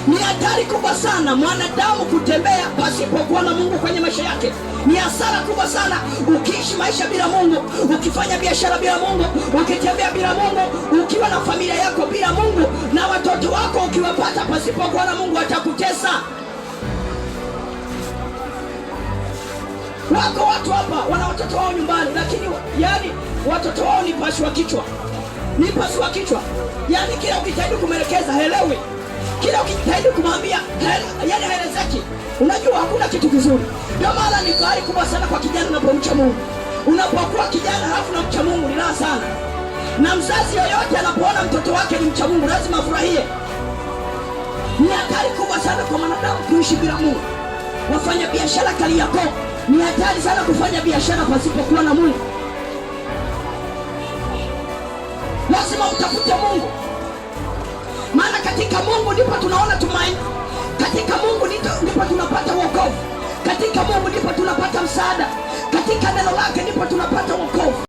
Ni hatari kubwa sana mwanadamu kutembea pasipokuwa na Mungu kwenye maisha yake. Ni hasara kubwa sana ukiishi maisha bila Mungu, ukifanya biashara bila Mungu, ukitembea bila Mungu, ukiwa na familia yako bila Mungu, na watoto wako ukiwapata pasipokuwa na Mungu watakutesa. Wako watu hapa wana watoto wao nyumbani, lakini yani watoto wao ni paswa kichwa. Ni paswa kichwa. Yani kila ukijaribu kumwelekeza haelewi. Kila ukijitahidi kumwambia yani haelezeki. Unajua hakuna kitu kizuri. Ndio maana ni fahari kubwa sana kwa kijana unapomcha Mungu. Unapokuwa kijana halafu na mcha Mungu ni raha sana. Na mzazi yoyote anapoona mtoto wake ni mcha Mungu lazima afurahie. Ni hatari kubwa sana kwa mwanadamu kuishi bila Mungu. Wafanya biashara Kariakoo, ni hatari sana kufanya biashara pasipokuwa na Mungu. Lazima utafute Mungu. Maana katika Mungu ndipo tunaona tumaini. Katika Mungu ndipo tunapata wokovu. Katika Mungu ndipo tunapata msaada. Katika neno lake ndipo tunapata wokovu.